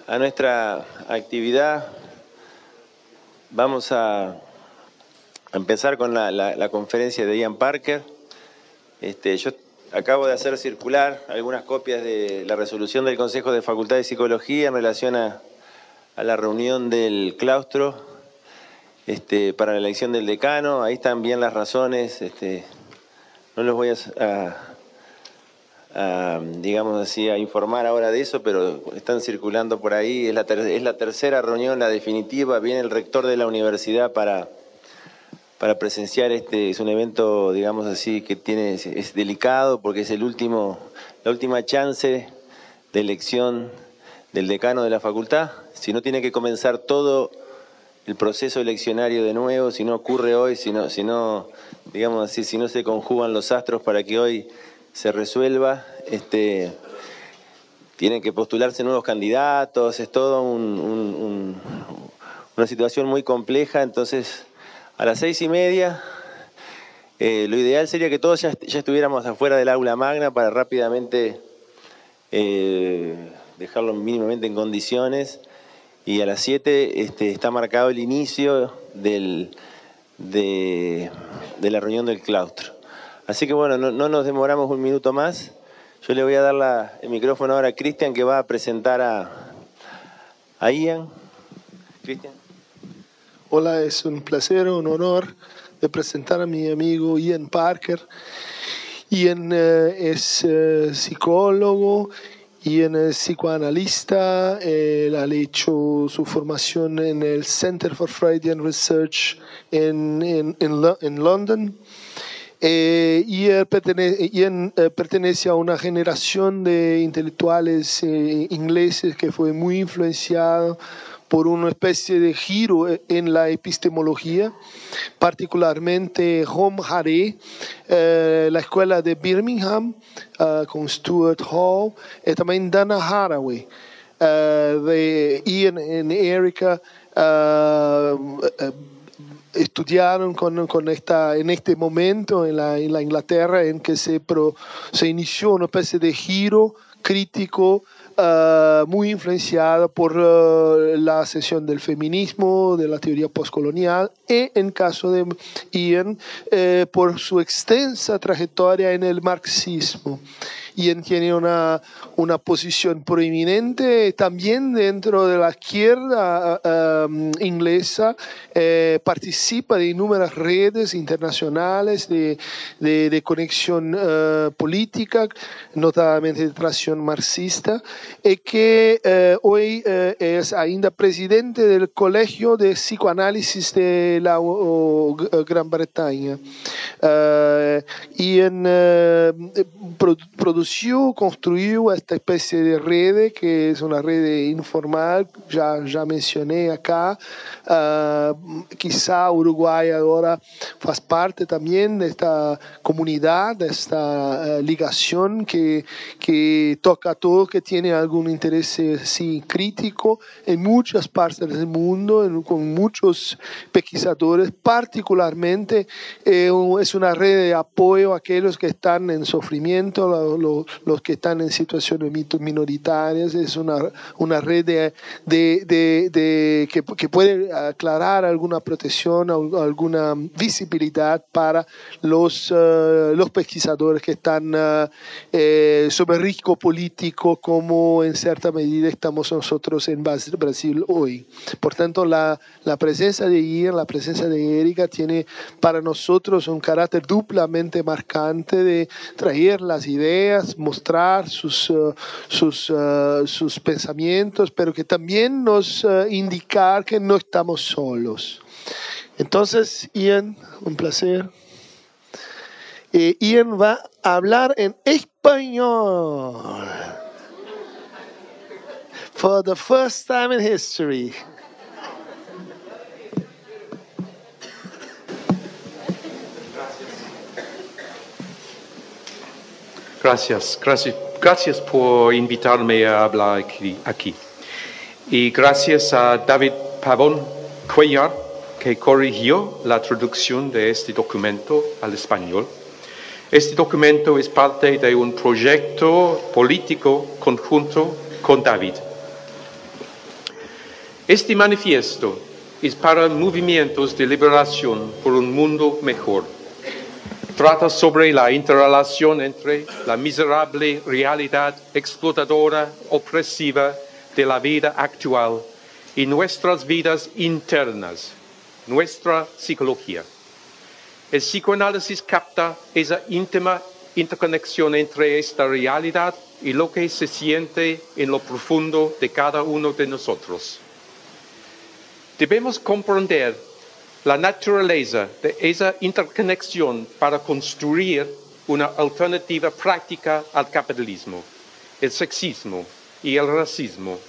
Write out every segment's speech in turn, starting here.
a nuestra actividad. Vamos a empezar con la conferencia de Ian Parker. Yo acabo de hacer circular algunas copias de la resolución del Consejo de Facultad de Psicología en relación a la reunión del claustro para la elección del decano. Ahí están bien las razones. No los voy digamos así, a informar ahora de eso, pero están circulando por ahí. Es la tercera reunión, la definitiva. Viene el rector de la universidad para presenciar. Es un evento, digamos así, que es delicado porque es la última chance de elección del decano de la facultad. Si no, tiene que comenzar todo el proceso eleccionario de nuevo. Si no ocurre hoy, si no digamos así, si no se conjugan los astros para que hoy se resuelva, tienen que postularse nuevos candidatos. Es todo una situación muy compleja. Entonces, a las 6:30, lo ideal sería que todos ya estuviéramos afuera del aula magna para rápidamente dejarlo mínimamente en condiciones. Y a las 7 está marcado el inicio de la reunión del claustro. Así que bueno, no nos demoramos un minuto más. Yo le voy a dar el micrófono ahora a Cristian, que va a presentar a Ian. Cristian. Hola, es un placer, un honor de presentar a mi amigo Ian Parker. Ian es psicólogo, Ian es psicoanalista, él ha hecho su formación en el Center for Freudian Research en London. Ian pertenece a una generación de intelectuales ingleses que fue muy influenciado por una especie de giro en la epistemología, particularmente Hom Haré, la escuela de Birmingham, con Stuart Hall, y también Dana Haraway. Ian y Erika estudiaron en este momento en la Inglaterra en que se inició una especie de giro crítico muy influenciada por la ascensión del feminismo, de la teoría postcolonial, y en caso de Ian, por su extensa trayectoria en el marxismo. Ian tiene una posición proeminente también dentro de la izquierda inglesa, participa de inúmeras redes internacionales de conexión política, notadamente de tracción marxista, y que hoy es ainda presidente del Colegio de Psicoanálisis de la Gran Bretaña. Ian construyó esta especie de red, que es una red informal, ya mencioné acá. Quizá Uruguay ahora faz parte también de esta comunidad, de esta ligación que toca a todos que tienen algún interés crítico en muchas partes del mundo, con muchos pesquisadores. Particularmente es una red de apoyo a aquellos que están en sufrimiento, los que están en situaciones minoritarias. Es una red que puede aclarar alguna protección, alguna visibilidad para los pesquisadores que están sobre riesgo político, como en cierta medida estamos nosotros en Brasil hoy. Por tanto, la presencia de Ian, la presencia de Erika tiene para nosotros un carácter duplamente marcante de traer las ideas, mostrar sus pensamientos, pero que también nos indicar que no estamos solos. Entonces, Ian, un placer. Ian va a hablar en español. For the first time in history. Gracias por invitarme a hablar aquí. Y gracias a David Pavón Cuellar, que corrigió la traducción de este documento al español. Este documento es parte de un proyecto político conjunto con David. Este manifiesto es para movimientos de liberación por un mundo mejor. Trata sobre la interrelación entre la miserable realidad explotadora, opresiva de la vida actual y nuestras vidas internas, nuestra psicología. El psicoanálisis capta esa íntima interconexión entre esta realidad y lo que se siente en lo profundo de cada uno de nosotros. Debemos comprender la naturaleza de esa interconexión para construir una alternativa práctica al capitalismo, el sexismo y el racismo.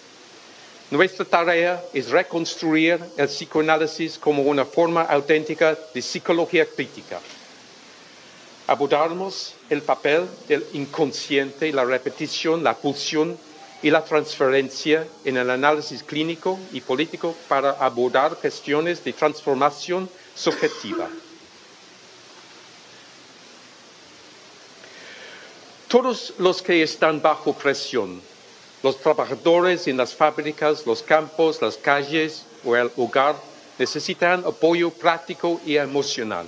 Nuestra tarea es reconstruir el psicoanálisis como una forma auténtica de psicología crítica. Abordaremos el papel del inconsciente, la repetición, la pulsión y la transferencia en el análisis clínico y político para abordar cuestiones de transformación subjetiva. Todos los que están bajo presión, los trabajadores en las fábricas, los campos, las calles o el hogar, necesitan apoyo práctico y emocional.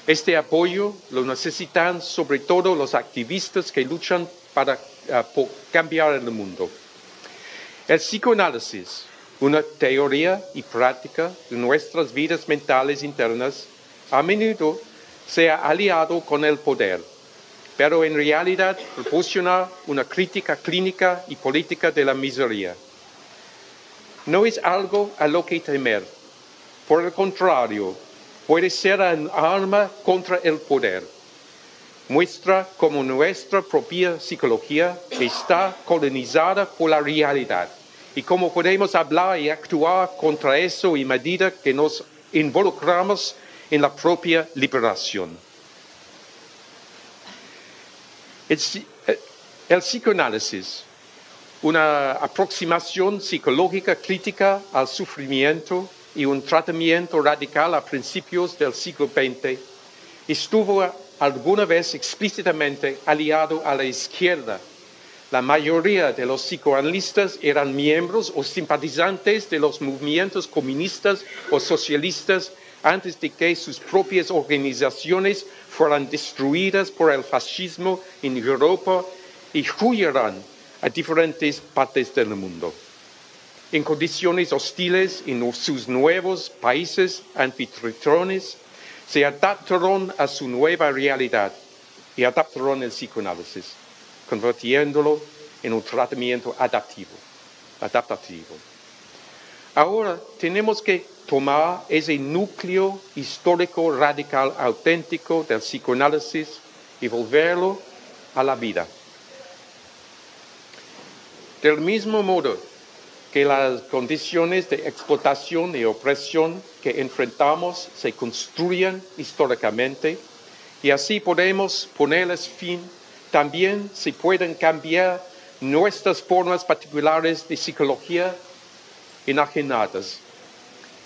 Este apoyo lo necesitan sobre todo los activistas que luchan para por cambiar el mundo. El psicoanálisis, una teoría y práctica de nuestras vidas mentales internas, a menudo se ha aliado con el poder, pero en realidad proporciona una crítica clínica y política de la miseria. No es algo a lo que temer. Por el contrario, puede ser un arma contra el poder. Muestra cómo nuestra propia psicología está colonizada por la realidad y cómo podemos hablar y actuar contra eso en medida que nos involucramos en la propia liberación. El psicoanálisis, una aproximación psicológica crítica al sufrimiento y un tratamiento radical a principios del siglo XX, estuvo alguna vez explícitamente aliado a la izquierda. La mayoría de los psicoanalistas eran miembros o simpatizantes de los movimientos comunistas o socialistas antes de que sus propias organizaciones fueran destruidas por el fascismo en Europa y huyeran a diferentes partes del mundo. En condiciones hostiles en sus nuevos países anfitriones, se adaptaron a su nueva realidad y adaptaron el psicoanálisis, convirtiéndolo en un tratamiento adaptativo. Ahora tenemos que tomar ese núcleo histórico radical auténtico del psicoanálisis y volverlo a la vida. Del mismo modo que las condiciones de explotación y opresión que enfrentamos se construyen históricamente y así podemos ponerles fin, también se pueden cambiar nuestras formas particulares de psicología enajenadas.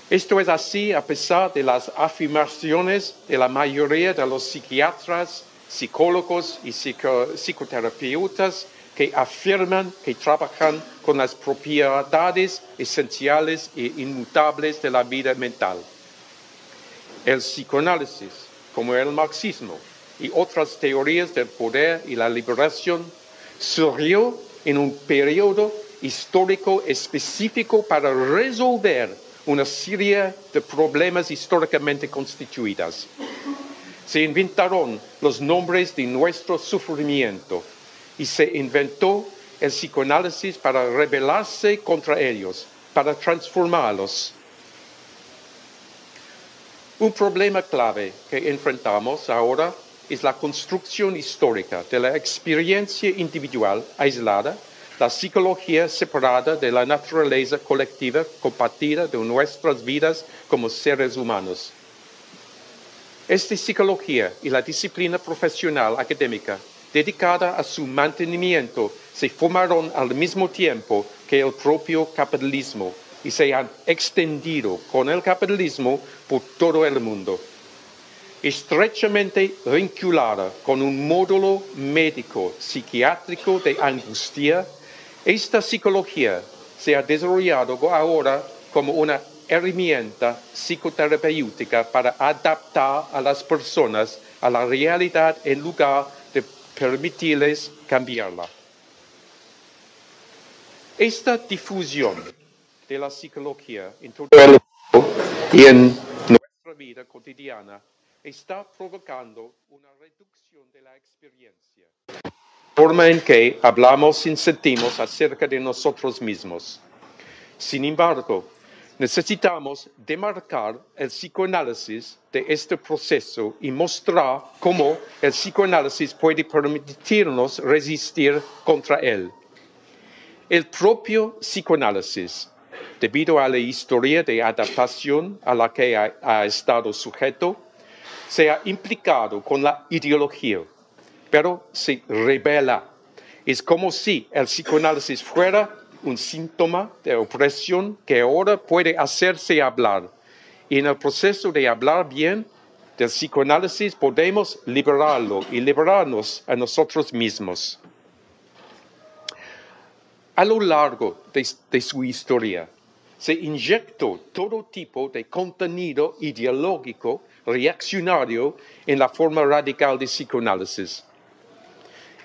Esto es así a pesar de las afirmaciones de la mayoría de los psiquiatras, psicólogos y psicoterapeutas que afirman que trabajan con las propiedades esenciales e inmutables de la vida mental. El psicoanálisis, como el marxismo y otras teorías del poder y la liberación, surgió en un periodo histórico específico para resolver una serie de problemas históricamente constituidos. Se inventaron los nombres de nuestro sufrimiento y se inventó el psicoanálisis para rebelarse contra ellos, para transformarlos. Un problema clave que enfrentamos ahora es la construcción histórica de la experiencia individual aislada, la psicología separada de la naturaleza colectiva compartida de nuestras vidas como seres humanos. Esta psicología y la disciplina profesional académica dedicada a su mantenimiento se formaron al mismo tiempo que el propio capitalismo y se han extendido con el capitalismo por todo el mundo. Estrechamente vinculada con un módulo médico psiquiátrico de angustia, esta psicología se ha desarrollado ahora como una herramienta psicoterapéutica para adaptar a las personas a la realidad en lugar de permitirles cambiarla. Esta difusión de la psicología en todo el mundo y en nuestra vida cotidiana está provocando una reducción de la experiencia, la forma en que hablamos y sentimos acerca de nosotros mismos. Sin embargo, necesitamos demarcar el psicoanálisis de este proceso y mostrar cómo el psicoanálisis puede permitirnos resistir contra él. El propio psicoanálisis, debido a la historia de adaptación a la que ha estado sujeto, se ha implicado con la ideología, pero se rebela. Es como si el psicoanálisis fuera un síntoma de opresión que ahora puede hacerse hablar. Y en el proceso de hablar bien del psicoanálisis podemos liberarlo y liberarnos a nosotros mismos. A lo largo de su historia, se inyectó todo tipo de contenido ideológico reaccionario en la forma radical de psicoanálisis.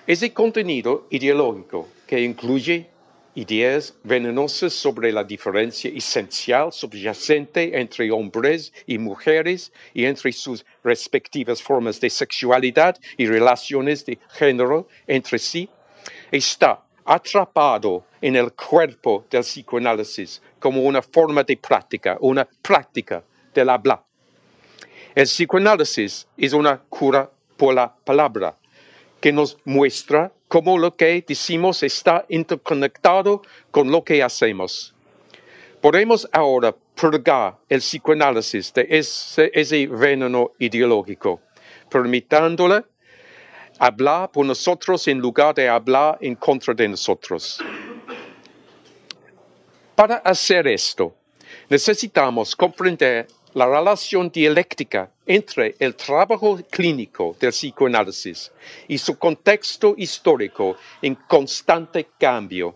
Ese contenido ideológico, que incluye ideas venenosas sobre la diferencia esencial subyacente entre hombres y mujeres y entre sus respectivas formas de sexualidad y relaciones de género entre sí, está atrapado en el cuerpo del psicoanálisis como una forma de práctica, una práctica del habla. El psicoanálisis es una cura por la palabra que nos muestra cómo lo que decimos está interconectado con lo que hacemos. Podemos ahora purgar el psicoanálisis de ese veneno ideológico, permitiéndole hablar por nosotros en lugar de hablar en contra de nosotros. Para hacer esto, necesitamos comprender la relación dialéctica entre el trabajo clínico del psicoanálisis y su contexto histórico en constante cambio.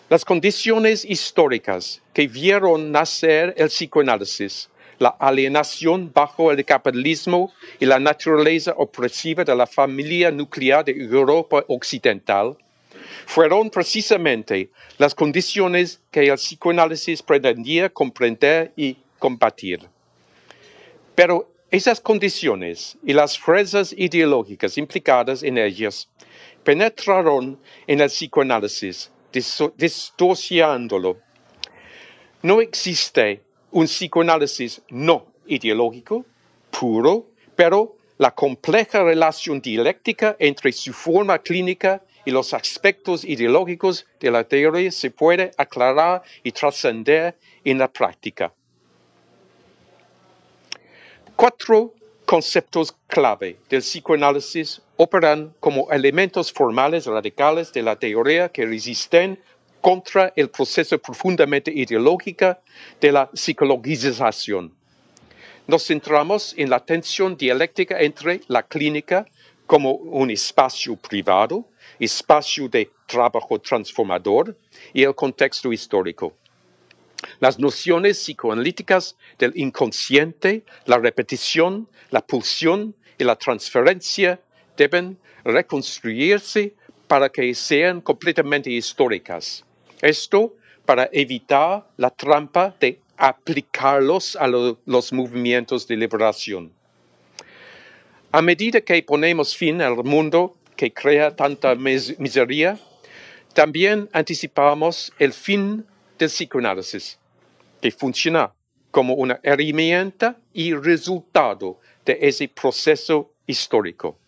Las condiciones históricas que vieron nacer el psicoanálisis, la alienación bajo el capitalismo y la naturaleza opresiva de la familia nuclear de Europa Occidental, fueron precisamente las condiciones que el psicoanálisis pretendía comprender y combatir. Pero esas condiciones y las fuerzas ideológicas implicadas en ellas penetraron en el psicoanálisis, distorsionándolo. No existe un psicoanálisis no ideológico, puro, pero la compleja relación dialéctica entre su forma clínica y los aspectos ideológicos de la teoría se puede aclarar y trascender en la práctica. 4 conceptos clave del psicoanálisis operan como elementos formales radicales de la teoría que resisten contra el proceso profundamente ideológico de la psicologización. Nos centramos en la tensión dialéctica entre la clínica como un espacio privado, espacio de trabajo transformador y el contexto histórico. Las nociones psicoanalíticas del inconsciente, la repetición, la pulsión y la transferencia deben reconstruirse para que sean completamente históricas. Esto para evitar la trampa de aplicarlos a los movimientos de liberación. A medida que ponemos fin al mundo que crea tanta miseria, también anticipamos el fin del psicoanálisis, que funciona como una herramienta y resultado de ese proceso histórico.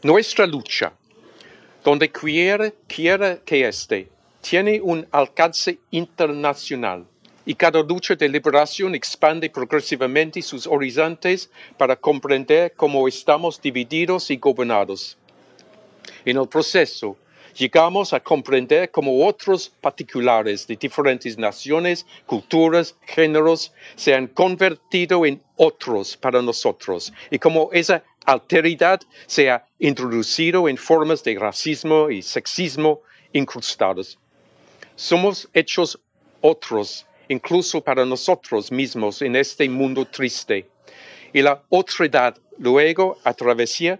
Nuestra lucha, donde quiera que esté, tiene un alcance internacional y cada lucha de liberación expande progresivamente sus horizontes para comprender cómo estamos divididos y gobernados. En el proceso, llegamos a comprender cómo otros particulares de diferentes naciones, culturas, géneros se han convertido en otros para nosotros y cómo esa alteridad se ha introducido en formas de racismo y sexismo incrustados. Somos hechos otros, incluso para nosotros mismos en este mundo triste. Y la otredad luego atraviesa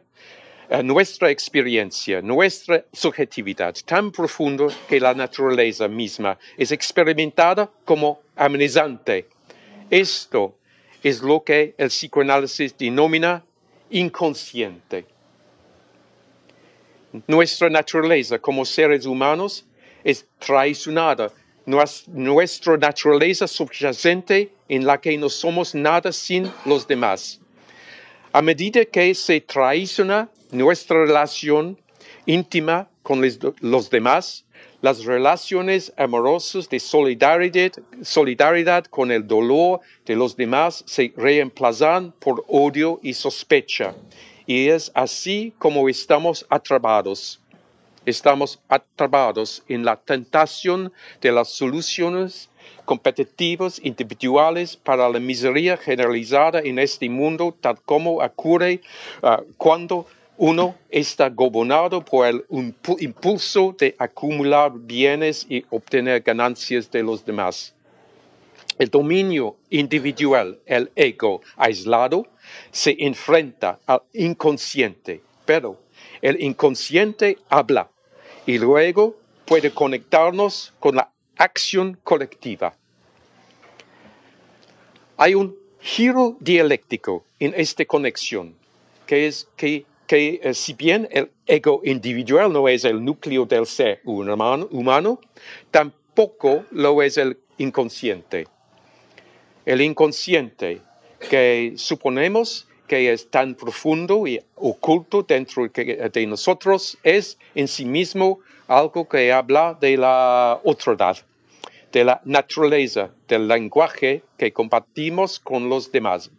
nuestra experiencia, nuestra subjetividad, tan profundo que la naturaleza misma es experimentada como amenazante. Esto es lo que el psicoanálisis denomina inconsciente. Nuestra naturaleza como seres humanos es traicionada. Nuestra naturaleza subyacente en la que no somos nada sin los demás. A medida que se traiciona nuestra relación íntima con los demás, las relaciones amorosas de solidaridad con el dolor de los demás se reemplazan por odio y sospecha. Y es así como estamos atrapados. Estamos atrapados en la tentación de las soluciones competitivas individuales para la miseria generalizada en este mundo, tal como ocurre cuando uno está gobernado por el impulso de acumular bienes y obtener ganancias de los demás. El dominio individual, el ego aislado, se enfrenta al inconsciente, pero el inconsciente habla y luego puede conectarnos con la acción colectiva. Hay un giro dialéctico en esta conexión, que es que si bien el ego individual no es el núcleo del ser humano, tampoco lo es el inconsciente. El inconsciente que suponemos que es tan profundo y oculto dentro de nosotros es en sí mismo algo que habla de la otredad, de la naturaleza, del lenguaje que compartimos con los demás.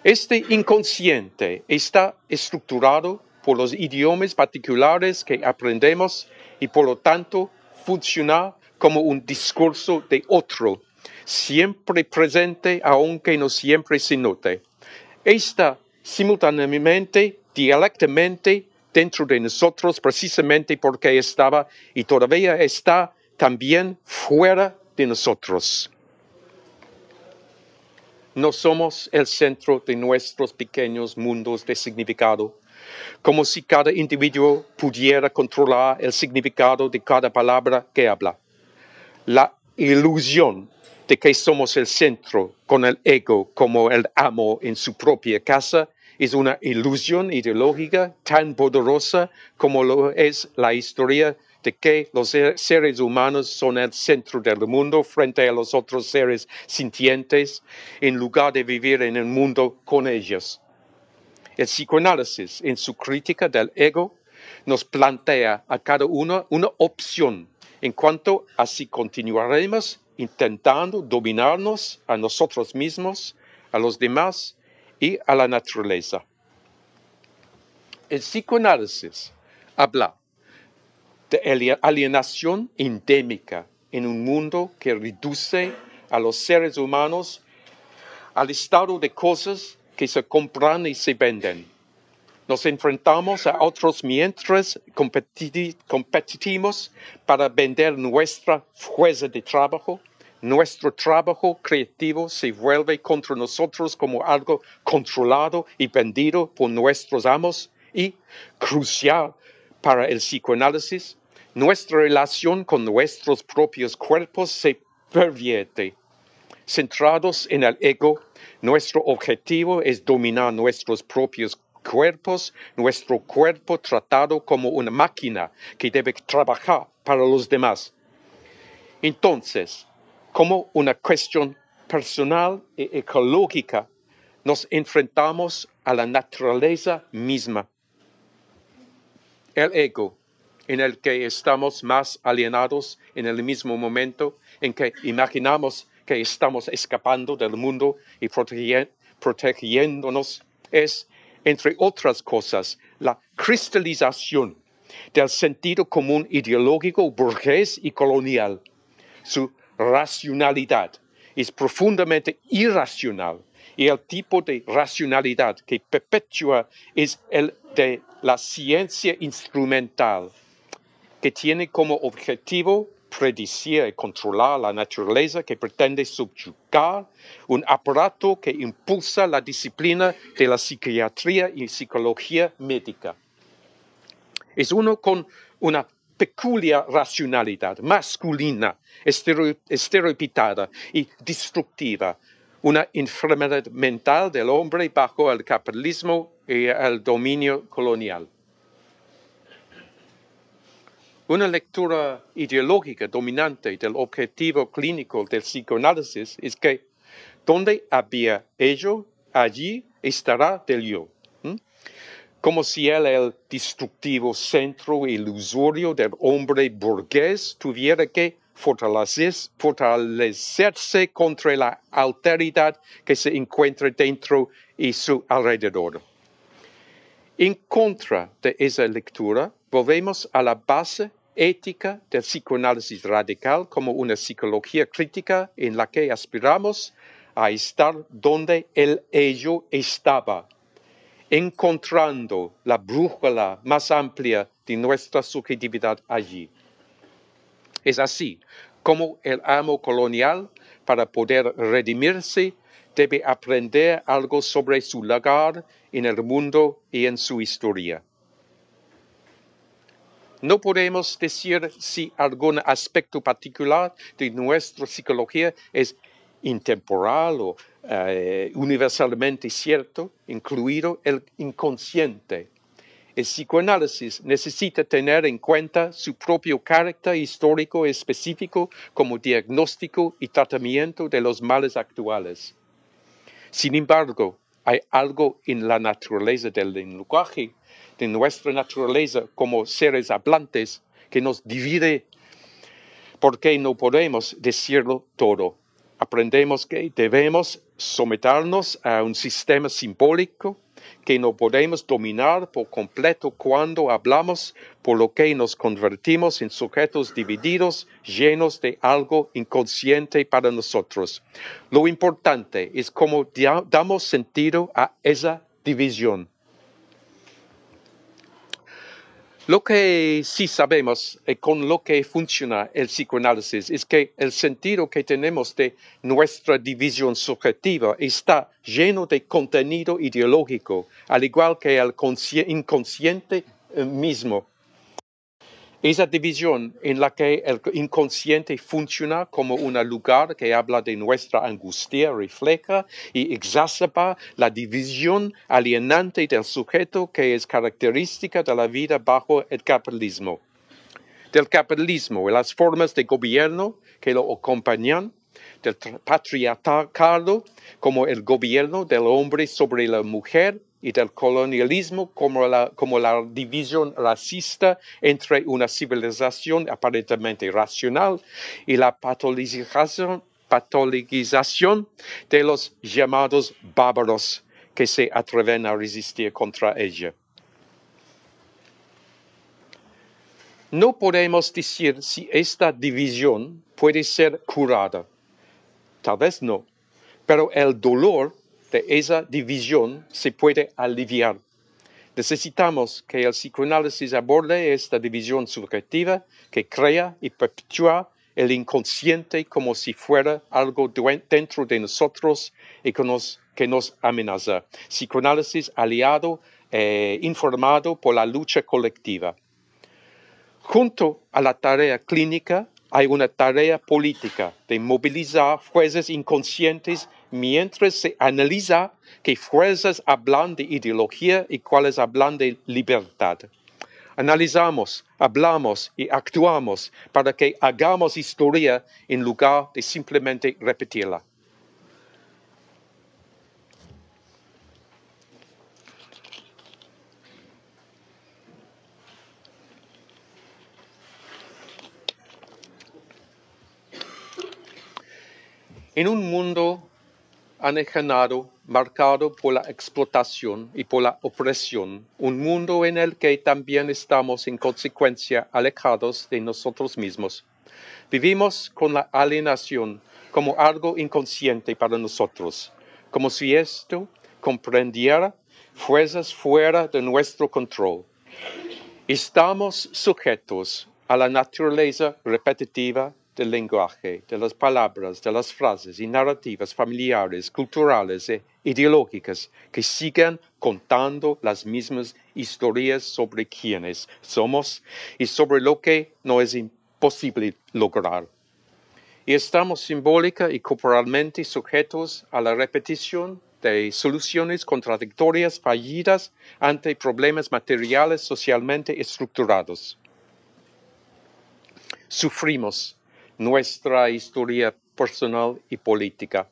Este inconsciente está estructurado por los idiomas particulares que aprendemos y por lo tanto funciona como un discurso de otro, siempre presente aunque no siempre se note. Está simultáneamente, dialécticamente dentro de nosotros precisamente porque estaba y todavía está también fuera de nosotros. No somos el centro de nuestros pequeños mundos de significado, como si cada individuo pudiera controlar el significado de cada palabra que habla. La ilusión de que somos el centro con el ego como el amo en su propia casa es una ilusión ideológica tan poderosa como lo es la historia de que los seres humanos son el centro del mundo frente a los otros seres sintientes, en lugar de vivir en el mundo con ellos. El psicoanálisis, en su crítica del ego, nos plantea a cada uno una opción en cuanto a si continuaremos intentando dominarnos a nosotros mismos, a los demás y a la naturaleza. El psicoanálisis habla de alienación endémica en un mundo que reduce a los seres humanos al estado de cosas que se compran y se venden. Nos enfrentamos a otros mientras competimos para vender nuestra fuerza de trabajo. Nuestro trabajo creativo se vuelve contra nosotros como algo controlado y vendido por nuestros amos y, crucial para el psicoanálisis, nuestra relación con nuestros propios cuerpos se pervierte. Centrados en el ego, nuestro objetivo es dominar nuestros propios cuerpos, nuestro cuerpo tratado como una máquina que debe trabajar para los demás. Entonces, como una cuestión personal y ecológica, nos enfrentamos a la naturaleza misma. El ego, en el que estamos más alienados en el mismo momento en que imaginamos que estamos escapando del mundo y protegiéndonos, es, entre otras cosas, la cristalización del sentido común ideológico burgués y colonial. Su racionalidad es profundamente irracional y el tipo de racionalidad que perpetúa es el de la ciencia instrumental, que tiene como objetivo predecir y controlar la naturaleza, que pretende subyugar un aparato que impulsa la disciplina de la psiquiatría y psicología médica. Es uno con una peculiar racionalidad masculina, estereotipada y destructiva, una enfermedad mental del hombre bajo el capitalismo y el dominio colonial. Una lectura ideológica dominante del objetivo clínico del psicoanálisis es que donde había ello, allí estará del yo. Como si el destructivo centro ilusorio del hombre burgués tuviera que fortalecerse contra la alteridad que se encuentra dentro y su alrededor. En contra de esa lectura, volvemos a la base ética del psicoanálisis radical como una psicología crítica en la que aspiramos a estar donde el ello estaba, encontrando la brújula más amplia de nuestra subjetividad allí. Es así como el amo colonial, para poder redimirse, debe aprender algo sobre su lugar en el mundo y en su historia. No podemos decir si algún aspecto particular de nuestra psicología es intemporal o universalmente cierto, incluido el inconsciente. El psicoanálisis necesita tener en cuenta su propio carácter histórico específico como diagnóstico y tratamiento de los males actuales. Sin embargo, hay algo en la naturaleza del lenguaje, de nuestra naturaleza como seres hablantes, que nos divide porque no podemos decirlo todo. Aprendemos que debemos someternos a un sistema simbólico que no podemos dominar por completo cuando hablamos, por lo que nos convertimos en sujetos divididos, llenos de algo inconsciente para nosotros. Lo importante es cómo damos sentido a esa división. Lo que sí sabemos con lo que funciona el psicoanálisis es que el sentido que tenemos de nuestra división subjetiva está lleno de contenido ideológico, al igual que el inconsciente mismo. Esa división en la que el inconsciente funciona como un lugar que habla de nuestra angustia, refleja y exacerba la división alienante del sujeto que es característica de la vida bajo el capitalismo. Del capitalismo y las formas de gobierno que lo acompañan, del patriarcado como el gobierno del hombre sobre la mujer, y del colonialismo como la división racista entre una civilización aparentemente racional y la patologización de los llamados bárbaros que se atreven a resistir contra ella. No podemos decir si esta división puede ser curada. Tal vez no, pero el dolor de esa división se puede aliviar. Necesitamos que el psicoanálisis aborde esta división subjetiva que crea y perpetúa el inconsciente como si fuera algo dentro de nosotros y que nos amenaza. Psicoanálisis aliado e informado por la lucha colectiva. Junto a la tarea clínica hay una tarea política de movilizar fuerzas inconscientes mientras se analiza qué fuerzas hablan de ideología y cuáles hablan de libertad. Analizamos, hablamos y actuamos para que hagamos historia en lugar de simplemente repetirla. En un mundo anejanado, marcado por la explotación y por la opresión, un mundo en el que también estamos en consecuencia alejados de nosotros mismos. Vivimos con la alienación como algo inconsciente para nosotros, como si esto comprendiera fuerzas fuera de nuestro control. Estamos sujetos a la naturaleza repetitiva del lenguaje, de las palabras, de las frases y narrativas familiares, culturales e ideológicas que siguen contando las mismas historias sobre quiénes somos y sobre lo que no es imposible lograr. Y estamos simbólica y corporalmente sujetos a la repetición de soluciones contradictorias fallidas ante problemas materiales socialmente estructurados. Sufrimos nuestra historia personal y política,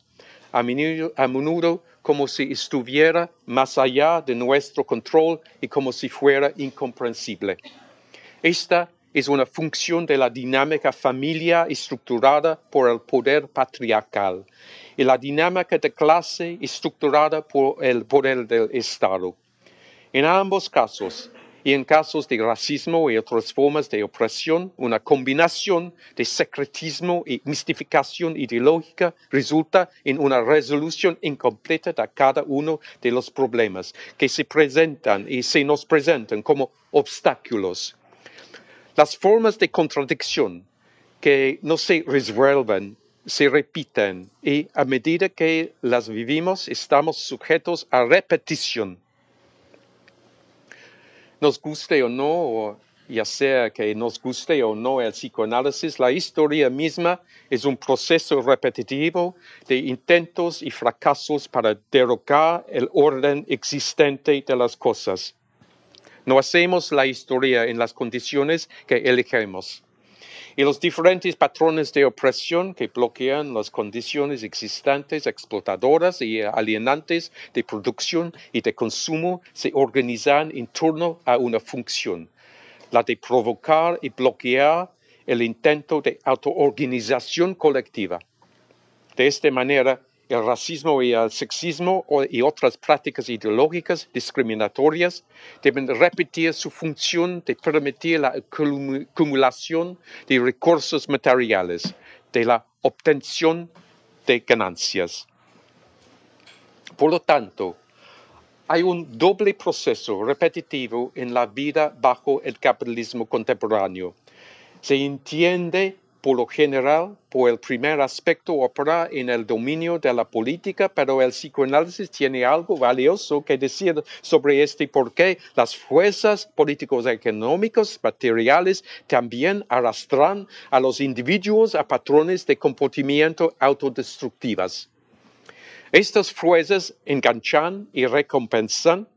a menudo como si estuviera más allá de nuestro control y como si fuera incomprensible. Esta es una función de la dinámica familiar estructurada por el poder patriarcal y la dinámica de clase estructurada por el poder del Estado. En ambos casos, y en casos de racismo y otras formas de opresión, una combinación de secretismo y mistificación ideológica resulta en una resolución incompleta de cada uno de los problemas que se presentan y se nos presentan como obstáculos. Las formas de contradicción que no se resuelven se repiten y a medida que las vivimos estamos sujetos a repetición. Nos guste o no, ya sea que nos guste o no el psicoanálisis, la historia misma es un proceso repetitivo de intentos y fracasos para derrocar el orden existente de las cosas. No hacemos la historia en las condiciones que elegimos. Y los diferentes patrones de opresión que bloquean las condiciones existentes, explotadoras y alienantes de producción y de consumo se organizan en torno a una función, la de provocar y bloquear el intento de autoorganización colectiva. De esta manera, el racismo y el sexismo y otras prácticas ideológicas discriminatorias deben repetir su función de permitir la acumulación de recursos materiales, de la obtención de ganancias. Por lo tanto, hay un doble proceso repetitivo en la vida bajo el capitalismo contemporáneo. Se entiende por lo general, por el primer aspecto opera en el dominio de la política, pero el psicoanálisis tiene algo valioso que decir sobre porque las fuerzas políticos económicos materiales también arrastran a los individuos a patrones de comportamiento autodestructivas. Estas fuerzas enganchan y recompensan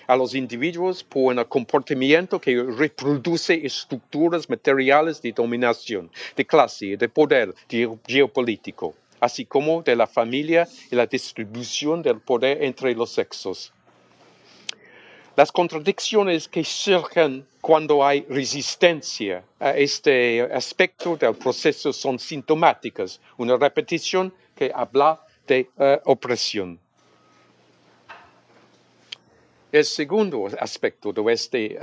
a los individuos por un comportamiento que reproduce estructuras materiales de dominación, de clase, de poder geopolítico, así como de la familia y la distribución del poder entre los sexos. Las contradicciones que surgen cuando hay resistencia a este aspecto del proceso son sintomáticas, una repetición que habla de opresión. El segundo aspecto de este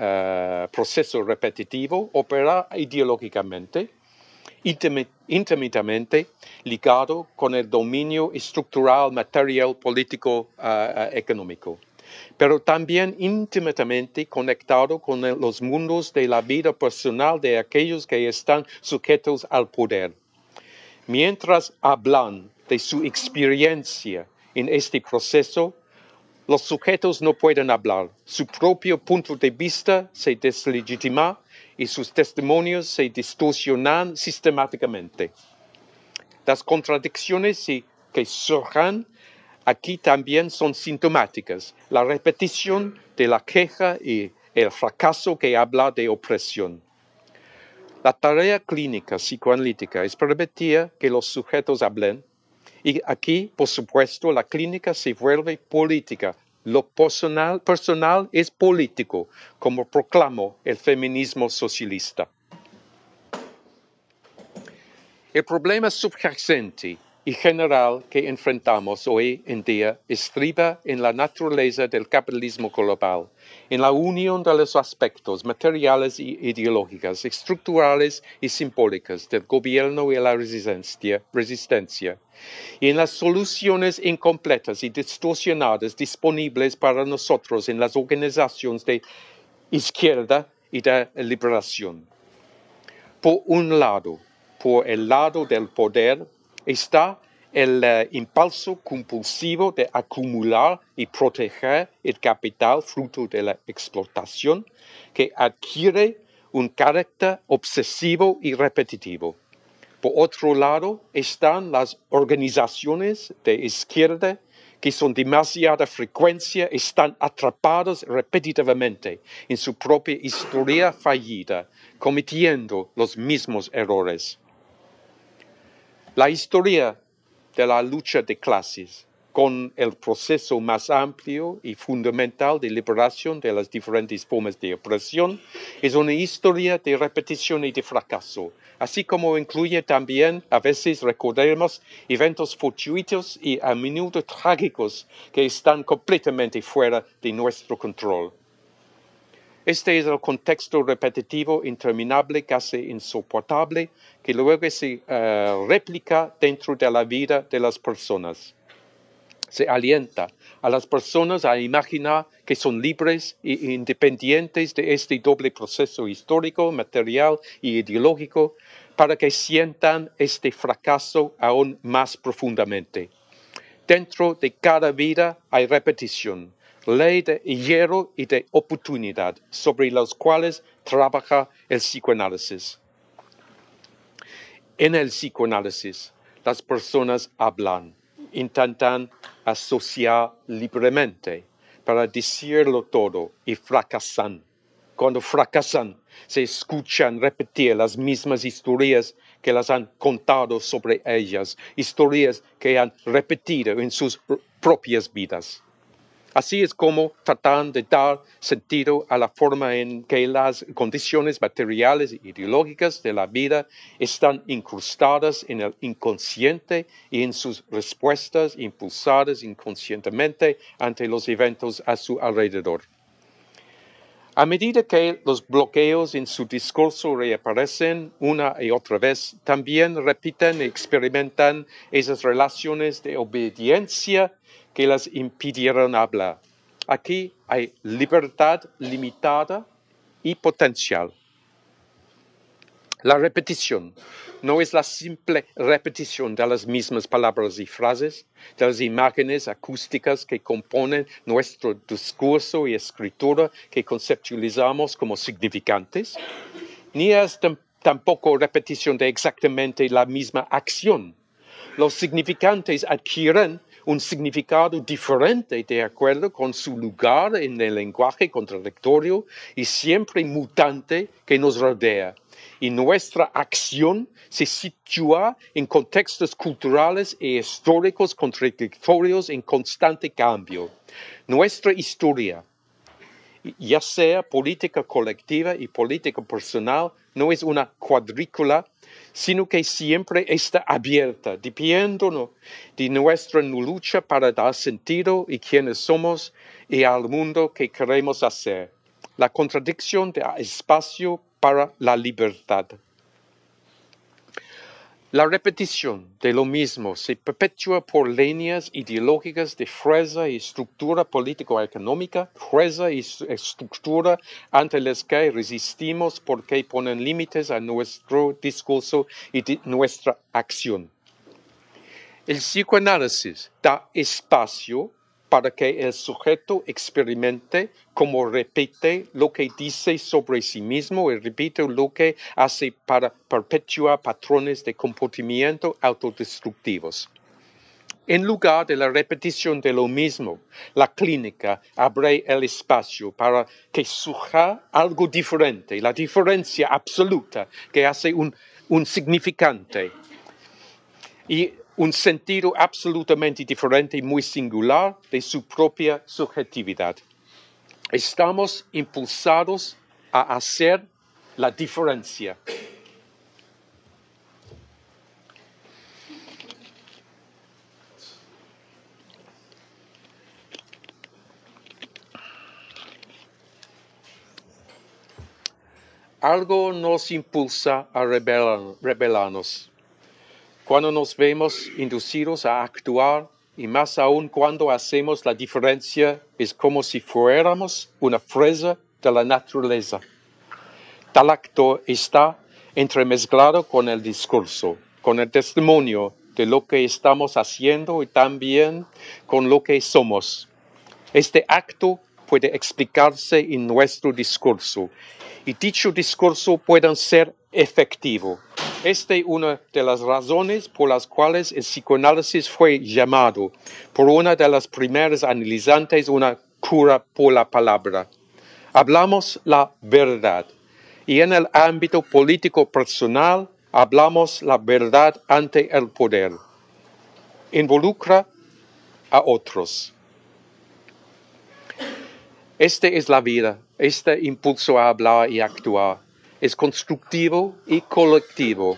proceso repetitivo opera ideológicamente, íntimamente ligado con el dominio estructural, material, político, económico, pero también íntimamente conectado con los mundos de la vida personal de aquellos que están sujetos al poder. Mientras hablan de su experiencia en este proceso, los sujetos no pueden hablar, su propio punto de vista se deslegitima y sus testimonios se distorsionan sistemáticamente. Las contradicciones que surjan aquí también son sintomáticas, la repetición de la queja y el fracaso que habla de opresión. La tarea clínica psicoanalítica es permitir que los sujetos hablen. Y aquí, por supuesto, la clínica se vuelve política. Lo personal es político, como proclamó el feminismo socialista. El problema subyacente y general que enfrentamos hoy en día estriba en la naturaleza del capitalismo global, en la unión de los aspectos materiales y ideológicos, estructurales y simbólicos del gobierno y la resistencia, y en las soluciones incompletas y distorsionadas disponibles para nosotros en las organizaciones de izquierda y de liberación. Por un lado, por el lado del poder, está el impulso compulsivo de acumular y proteger el capital fruto de la explotación, que adquiere un carácter obsesivo y repetitivo. Por otro lado, están las organizaciones de izquierda que son de demasiada frecuencia, están atrapadas repetitivamente en su propia historia fallida, cometiendo los mismos errores. La historia de la lucha de clases, con el proceso más amplio y fundamental de liberación de las diferentes formas de opresión, es una historia de repetición y de fracaso, así como incluye también, a veces recordemos, eventos fortuitos y a menudo trágicos que están completamente fuera de nuestro control. Este es el contexto repetitivo, interminable, casi insoportable, que luego se replica dentro de la vida de las personas. Se alienta a las personas a imaginar que son libres e independientes de este doble proceso histórico, material y ideológico, para que sientan este fracaso aún más profundamente. Dentro de cada vida hay repetición, ley de hierro y de oportunidad, sobre los cuales trabaja el psicoanálisis. En el psicoanálisis, las personas hablan, intentan asociar libremente para decirlo todo y fracasan. Cuando fracasan, se escuchan repetir las mismas historias que las han contado sobre ellas, historias que han repetido en sus propias vidas. Así es como tratan de dar sentido a la forma en que las condiciones materiales e ideológicas de la vida están incrustadas en el inconsciente y en sus respuestas impulsadas inconscientemente ante los eventos a su alrededor. A medida que los bloqueos en su discurso reaparecen una y otra vez, también repiten y experimentan esas relaciones de obediencia que las impidieron hablar. Aquí hay libertad limitada y potencial. La repetición no es la simple repetición de las mismas palabras y frases, de las imágenes acústicas que componen nuestro discurso y escritura que conceptualizamos como significantes, ni es tampoco repetición de exactamente la misma acción. Los significantes adquieren un significado diferente de acuerdo con su lugar en el lenguaje contradictorio y siempre mutante que nos rodea. Y nuestra acción se sitúa en contextos culturales e históricos contradictorios en constante cambio. Nuestra historia, ya sea política colectiva y política personal, no es una cuadrícula, sino que siempre está abierta, dependiendo de nuestra lucha para dar sentido y quiénes somos y al mundo que queremos hacer. La contradicción de espacio para la libertad. La repetición de lo mismo se perpetúa por líneas ideológicas de fuerza y estructura político-económica, fuerza y estructura ante las que resistimos porque ponen límites a nuestro discurso y nuestra acción. El psicoanálisis da espacio para que el sujeto experimente como repite lo que dice sobre sí mismo y repite lo que hace para perpetuar patrones de comportamiento autodestructivos. En lugar de la repetición de lo mismo, la clínica abre el espacio para que surja algo diferente, la diferencia absoluta que hace un significante y un sentido absolutamente diferente y muy singular de su propia subjetividad. Estamos impulsados a hacer la diferencia. algo nos impulsa a rebelarnos. Cuando nos vemos inducidos a actuar, y más aún cuando hacemos la diferencia, es como si fuéramos una fresa de la naturaleza. Tal acto está entremezclado con el discurso, con el testimonio de lo que estamos haciendo y también con lo que somos. Este acto puede explicarse en nuestro discurso y dicho discurso puede ser efectivo. Esta es una de las razones por las cuales el psicoanálisis fue llamado por una de las primeras analizantes una cura por la palabra. Hablamos la verdad y en el ámbito político personal hablamos la verdad ante el poder. Involucra a otros. Esta es la vida, este impulso a hablar y actuar. Es constructivo y colectivo.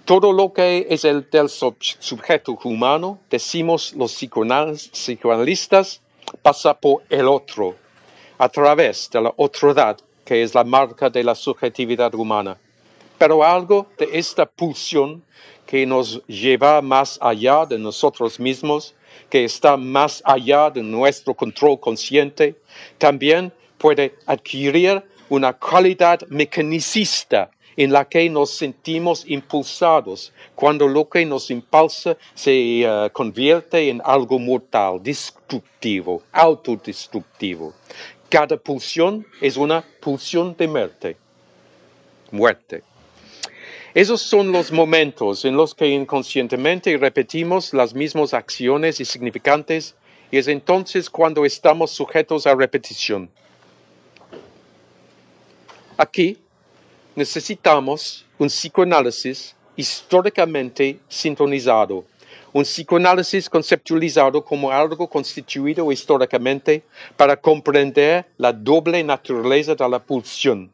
Todo lo que es el del sujeto humano, decimos los psicoanalistas, pasa por el otro, a través de la otredad, que es la marca de la subjetividad humana. Pero algo de esta pulsión que nos lleva más allá de nosotros mismos, que está más allá de nuestro control consciente, también puede adquirir una cualidad mecanicista en la que nos sentimos impulsados cuando lo que nos impulsa se convierte en algo mortal, destructivo, autodestructivo. Cada pulsión es una pulsión de muerte. Esos son los momentos en los que inconscientemente repetimos las mismas acciones insignificantes y es entonces cuando estamos sujetos a repetición. Aquí necesitamos un psicoanálisis históricamente sintonizado, un psicoanálisis conceptualizado como algo constituido históricamente para comprender la doble naturaleza de la pulsión.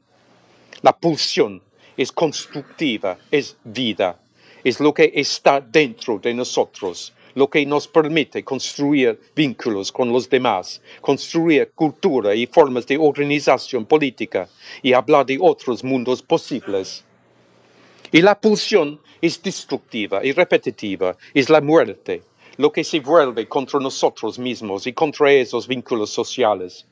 La pulsión es constructiva, es vida, es lo que está dentro de nosotros, lo que nos permite construir vínculos con los demás, construir cultura y formas de organización política y hablar de otros mundos posibles. Y la pulsión es destructiva y repetitiva, es la muerte, lo que se vuelve contra nosotros mismos y contra esos vínculos sociales.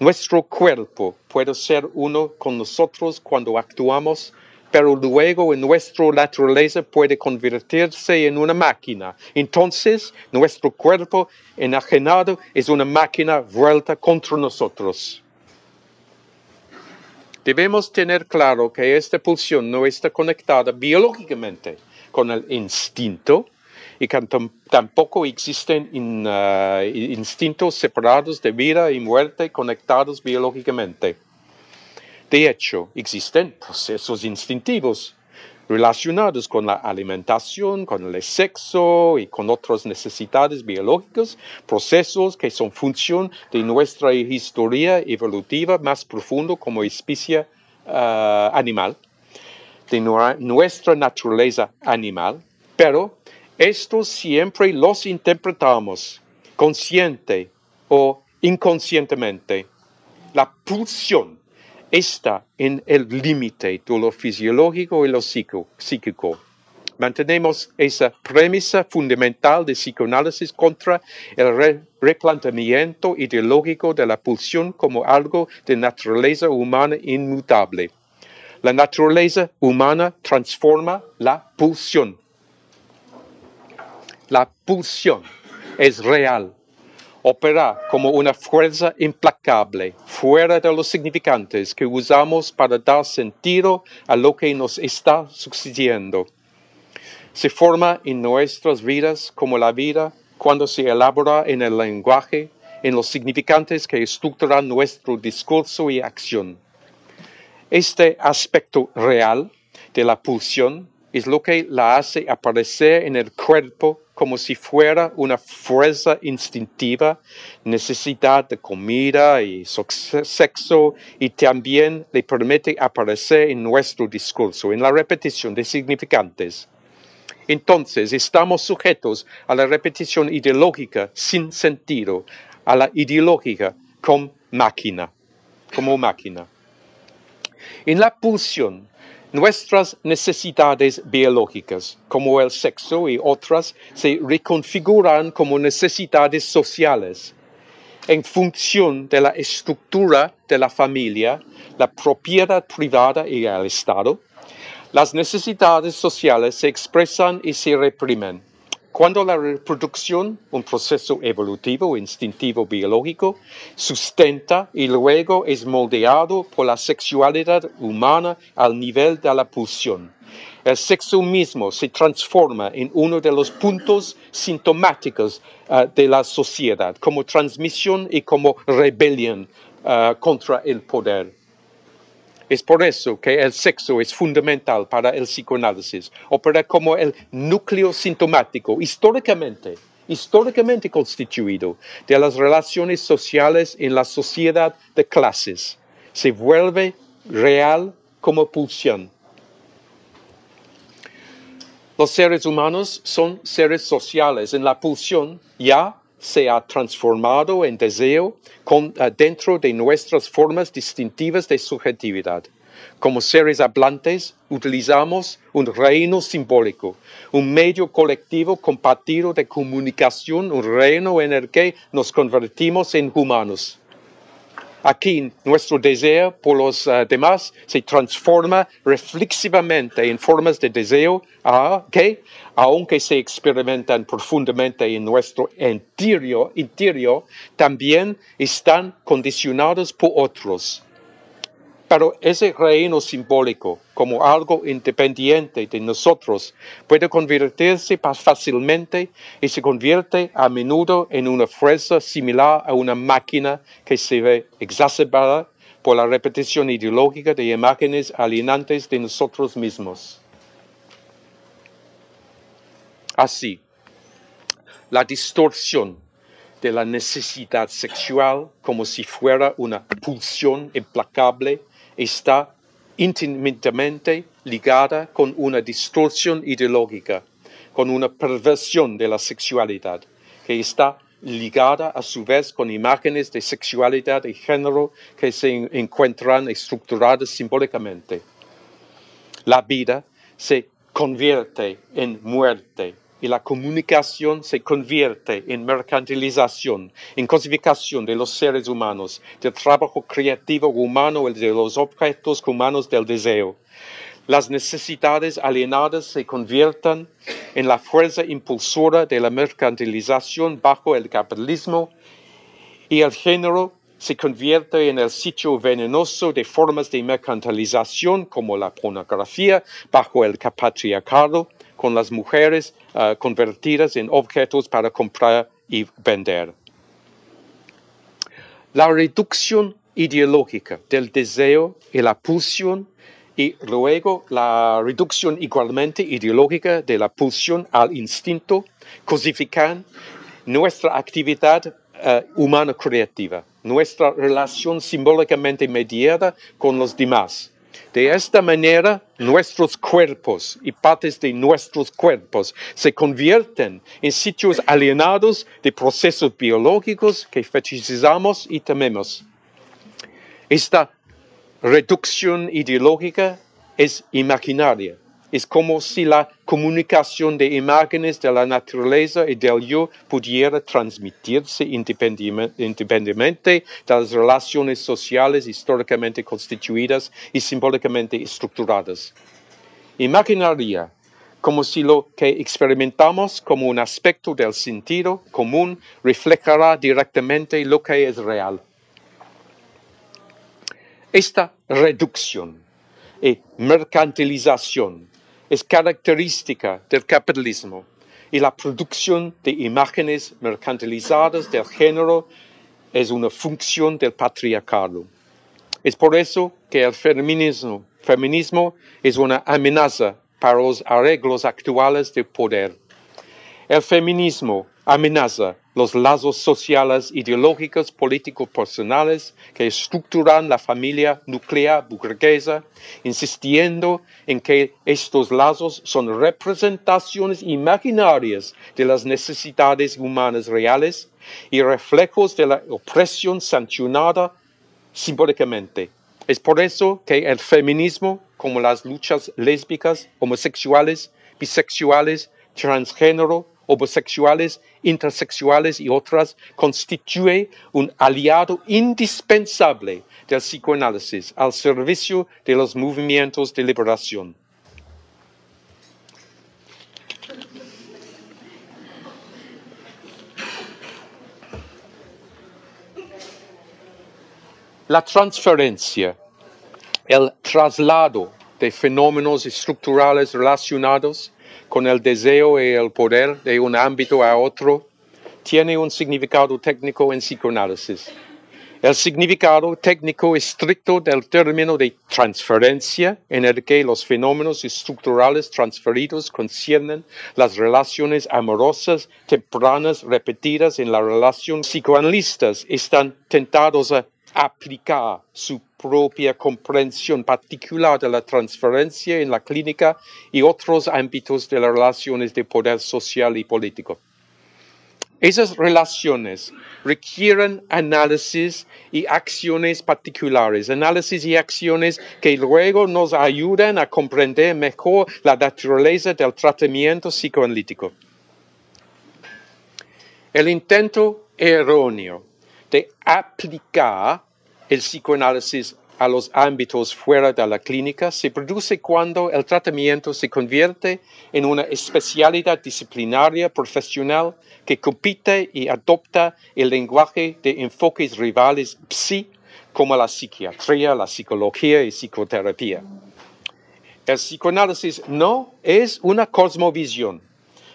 Nuestro cuerpo puede ser uno con nosotros cuando actuamos, pero luego en nuestra naturaleza puede convertirse en una máquina. Entonces, nuestro cuerpo enajenado es una máquina vuelta contra nosotros. Debemos tener claro que esta pulsión no está conectada biológicamente con el instinto y que tampoco existen instintos separados de vida y muerte conectados biológicamente. De hecho, existen procesos instintivos relacionados con la alimentación, con el sexo y con otras necesidades biológicas, procesos que son función de nuestra historia evolutiva más profunda como especie animal, de nuestra naturaleza animal, pero estos siempre los interpretamos consciente o inconscientemente. La pulsión está en el límite de lo fisiológico y lo psíquico. Mantenemos esa premisa fundamental de psicoanálisis contra el replanteamiento ideológico de la pulsión como algo de naturaleza humana inmutable. La naturaleza humana transforma la pulsión. La pulsión es real. Opera como una fuerza implacable, fuera de los significantes que usamos para dar sentido a lo que nos está sucediendo. Se forma en nuestras vidas como la vida cuando se elabora en el lenguaje, en los significantes que estructuran nuestro discurso y acción. Este aspecto real de la pulsión es lo que la hace aparecer en el cuerpo como si fuera una fuerza instintiva, necesidad de comida y sexo, y también le permite aparecer en nuestro discurso, en la repetición de significantes. Entonces, estamos sujetos a la repetición ideológica sin sentido, a la ideológica como máquina. En la pulsión, nuestras necesidades biológicas, como el sexo y otras, se reconfiguran como necesidades sociales en función de la estructura de la familia, la propiedad privada y el Estado. Las necesidades sociales se expresan y se reprimen. Cuando la reproducción, un proceso evolutivo, instintivo, biológico, sustenta y luego es moldeado por la sexualidad humana al nivel de la pulsión. El sexo mismo se transforma en uno de los puntos sintomáticos de la sociedad, como transmisión y como rebelión contra el poder. Es por eso que el sexo es fundamental para el psicoanálisis, opera como el núcleo sintomático, históricamente constituido de las relaciones sociales en la sociedad de clases. Se vuelve real como pulsión. Los seres humanos son seres sociales. En la pulsión ya se ha transformado en deseo dentro de nuestras formas distintivas de subjetividad. Como seres hablantes, utilizamos un reino simbólico, un medio colectivo compartido de comunicación, un reino en el que nos convertimos en humanos. Aquí nuestro deseo por los demás se transforma reflexivamente en formas de deseo que, aunque se experimentan profundamente en nuestro interior, también están condicionados por otros. Pero ese reino simbólico, como algo independiente de nosotros, puede convertirse fácilmente y se convierte a menudo en una fuerza similar a una máquina que se ve exacerbada por la repetición ideológica de imágenes alienantes de nosotros mismos. Así, la distorsión de la necesidad sexual como si fuera una pulsión implacable está íntimamente ligada con una distorsión ideológica, con una perversión de la sexualidad, que está ligada a su vez con imágenes de sexualidad y género que se encuentran estructuradas simbólicamente. La vida se convierte en muerte y la comunicación se convierte en mercantilización, en cosificación de los seres humanos, del trabajo creativo humano y de los objetos humanos del deseo. Las necesidades alienadas se convierten en la fuerza impulsora de la mercantilización bajo el capitalismo y el género se convierte en el sitio venenoso de formas de mercantilización como la pornografía bajo el patriarcado, con las mujeres convertidas en objetos para comprar y vender. La reducción ideológica del deseo y la pulsión y luego la reducción igualmente ideológica de la pulsión al instinto cosifican nuestra actividad humana creativa, nuestra relación simbólicamente mediada con los demás. De esta manera, nuestros cuerpos y partes de nuestros cuerpos se convierten en sitios alienados de procesos biológicos que fetichizamos y tememos. Esta reducción ideológica es imaginaria. Es como si la comunicación de imágenes de la naturaleza y del yo pudiera transmitirse independientemente de las relaciones sociales históricamente constituidas y simbólicamente estructuradas. Imaginaria, como si lo que experimentamos como un aspecto del sentido común reflejará directamente lo que es real. Esta reducción y mercantilización es característica del capitalismo y la producción de imágenes mercantilizadas del género es una función del patriarcado. Es por eso que el feminismo es una amenaza para los arreglos actuales de poder. El feminismo amenaza los lazos sociales, ideológicos, políticos, personales que estructuran la familia nuclear burguesa, insistiendo en que estos lazos son representaciones imaginarias de las necesidades humanas reales y reflejos de la opresión sancionada simbólicamente, Es por eso que el feminismo, como las luchas lésbicas, homosexuales, bisexuales, transgénero, homosexuales, intersexuales y otras, constituye un aliado indispensable del psicoanálisis al servicio de los movimientos de liberación. La transferencia, el traslado de fenómenos estructurales relacionados con el deseo y el poder de un ámbito a otro, tiene un significado técnico en psicoanálisis. El significado técnico estricto del término de transferencia, en el que los fenómenos estructurales transferidos conciernen las relaciones amorosas tempranas repetidas en la relación. Psicoanalistas están tentados a aplicar su propia comprensión particular de la transferencia en la clínica y otros ámbitos de las relaciones de poder social y político. Esas relaciones requieren análisis y acciones particulares, análisis y acciones que luego nos ayudan a comprender mejor la naturaleza del tratamiento psicoanalítico. El intento erróneo de aplicar el psicoanálisis a los ámbitos fuera de la clínica se produce cuando el tratamiento se convierte en una especialidad disciplinaria profesional que compite y adopta el lenguaje de enfoques rivales psi, como la psiquiatría, la psicología y psicoterapia. El psicoanálisis no es una cosmovisión,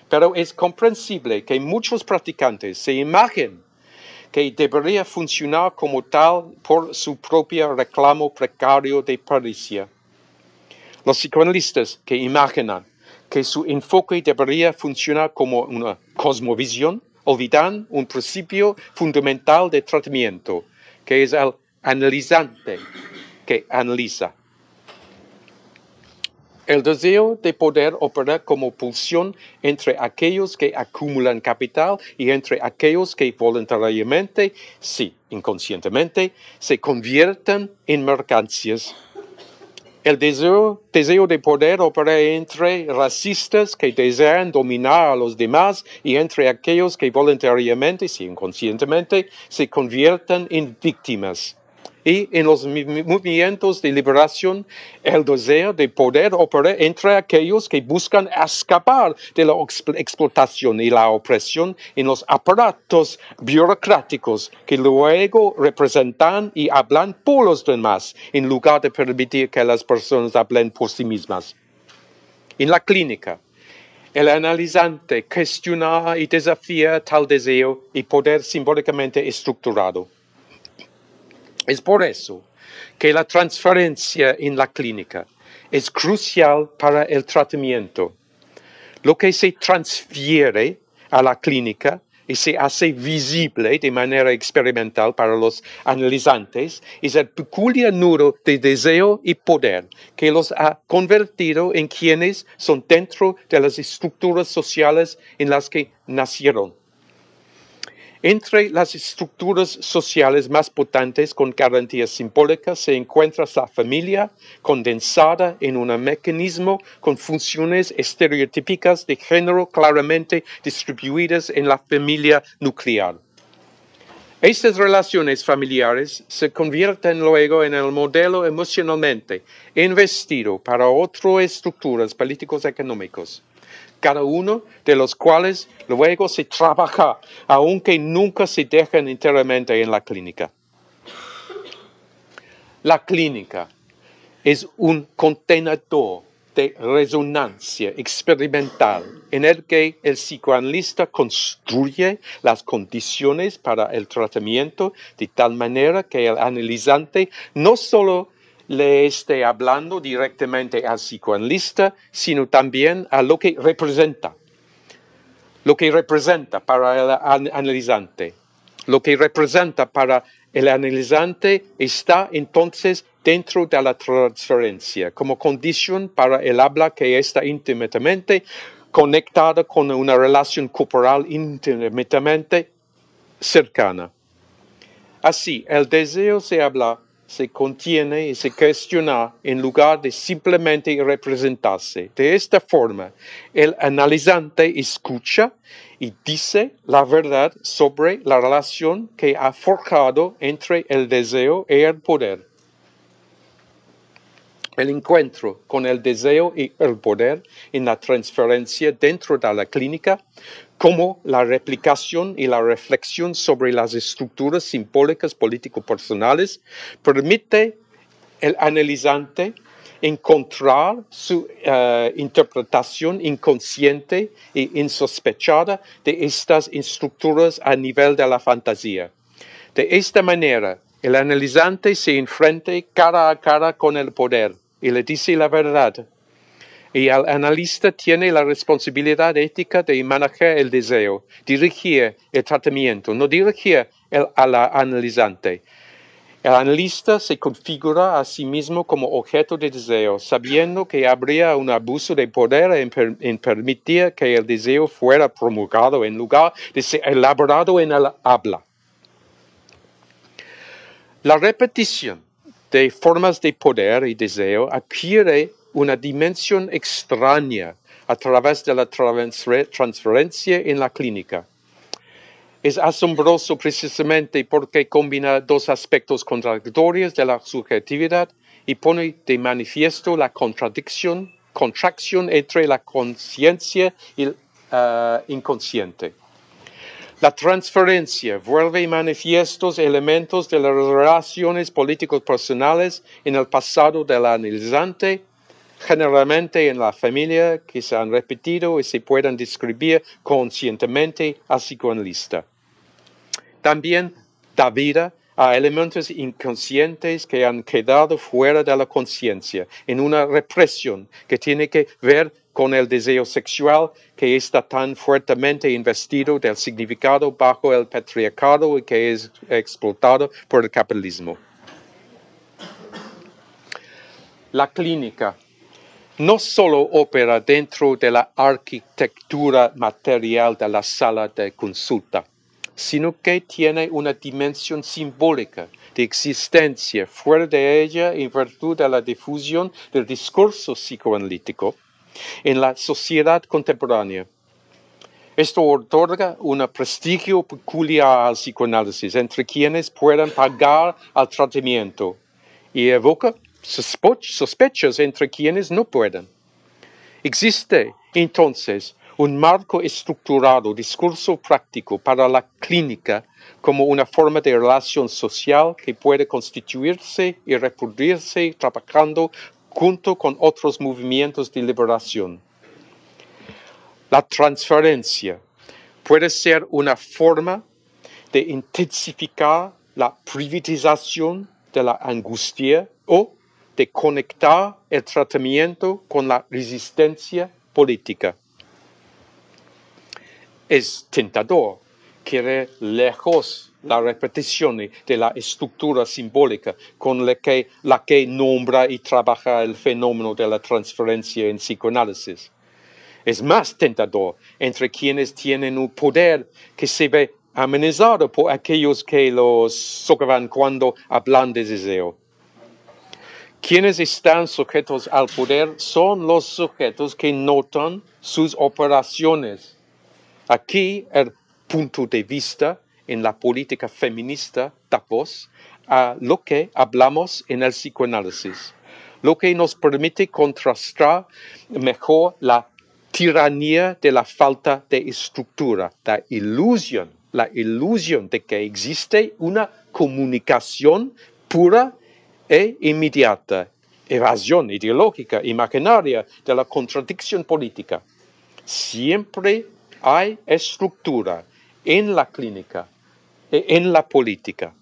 pero es comprensible que muchos practicantes se imaginen que debería funcionar como tal por su propio reclamo precario de pericia. Los psicoanalistas que imaginan que su enfoque debería funcionar como una cosmovisión olvidan un principio fundamental de tratamiento, que es el analizante que analiza. El deseo de poder opera como pulsión entre aquellos que acumulan capital y entre aquellos que voluntariamente, sí, inconscientemente, se convierten en mercancías. El deseo de poder opera entre racistas que desean dominar a los demás y entre aquellos que voluntariamente, sí, inconscientemente, se convierten en víctimas. Y en los movimientos de liberación, el deseo de poder opera entre aquellos que buscan escapar de la explotación y la opresión en los aparatos burocráticos que luego representan y hablan por los demás, en lugar de permitir que las personas hablen por sí mismas. En la clínica, el analizante cuestiona y desafía tal deseo y poder simbólicamente estructurado. Es por eso que la transferencia en la clínica es crucial para el tratamiento. Lo que se transfiere a la clínica y se hace visible de manera experimental para los analizantes es el peculiar nudo de deseo y poder que los ha convertido en quienes son dentro de las estructuras sociales en las que nacieron. Entre las estructuras sociales más potentes con garantías simbólicas se encuentra la familia condensada en un mecanismo con funciones estereotípicas de género claramente distribuidas en la familia nuclear. Estas relaciones familiares se convierten luego en el modelo emocionalmente investido para otras estructuras políticos económicos, cada uno de los cuales luego se trabaja, aunque nunca se dejan enteramente en la clínica. La clínica es un contenedor de resonancia experimental en el que el psicoanalista construye las condiciones para el tratamiento de tal manera que el analizante no solo le esté hablando directamente al psicoanalista, sino también a lo que representa. Lo que representa para el analizante. Lo que representa para el analizante está entonces dentro de la transferencia, como condición para el habla que está íntimamente conectada con una relación corporal íntimamente cercana. Así, el deseo se habla se contiene y se cuestiona en lugar de simplemente representarse. De esta forma, el analizante escucha y dice la verdad sobre la relación que ha forjado entre el deseo y el poder. El encuentro con el deseo y el poder en la transferencia dentro de la clínica, como la replicación y la reflexión sobre las estructuras simbólicas político-personales, permite al analizante encontrar su interpretación inconsciente e insospechada de estas estructuras a nivel de la fantasía. De esta manera, el analizante se enfrenta cara a cara con el poder y le dice la verdad. Y el analista tiene la responsabilidad ética de manejar el deseo, dirigir el tratamiento, no dirigir al analizante. El analista se configura a sí mismo como objeto de deseo, sabiendo que habría un abuso de poder en permitir que el deseo fuera promulgado en lugar de ser elaborado en el habla. La repetición de formas de poder y deseo adquiere una dimensión extraña a través de la transferencia en la clínica. Es asombroso precisamente porque combina dos aspectos contradictorios de la subjetividad y pone de manifiesto la contracción entre la conciencia y el inconsciente. La transferencia vuelve manifiestos elementos de las relaciones políticos personales en el pasado del analizante, generalmente en la familia, que se han repetido y se pueden describir conscientemente al psicoanalista. También da vida a elementos inconscientes que han quedado fuera de la conciencia, en una represión que tiene que ver con el deseo sexual que está tan fuertemente investido del significado bajo el patriarcado y que es explotado por el capitalismo. La clínica no solo opera dentro de la arquitectura material de la sala de consulta, sino que tiene una dimensión simbólica de existencia fuera de ella en virtud de la difusión del discurso psicoanalítico en la sociedad contemporánea. Esto otorga un prestigio peculiar al psicoanálisis entre quienes puedan pagar al tratamiento y evoca sospechas entre quienes no pueden. Existe, entonces, un marco estructurado, discurso práctico para la clínica como una forma de relación social que puede constituirse y reproducirse trabajando junto con otros movimientos de liberación. La transferencia puede ser una forma de intensificar la privatización de la angustia o de conectar el tratamiento con la resistencia política. Es tentador querer lejos la repetición de la estructura simbólica con la que nombra y trabaja el fenómeno de la transferencia en psicoanálisis. Es más tentador entre quienes tienen un poder que se ve amenazado por aquellos que los socavan cuando hablan de deseo. Quienes están sujetos al poder son los sujetos que notan sus operaciones. Aquí el punto de vista en la política feminista da voz a lo que hablamos en el psicoanálisis, lo que nos permite contrastar mejor la tiranía de la falta de estructura, la ilusión de que existe una comunicación pura e inmediata, evasión ideológica, imaginaria de la contradicción política. Siempre hay estructura en la clínica y en la política.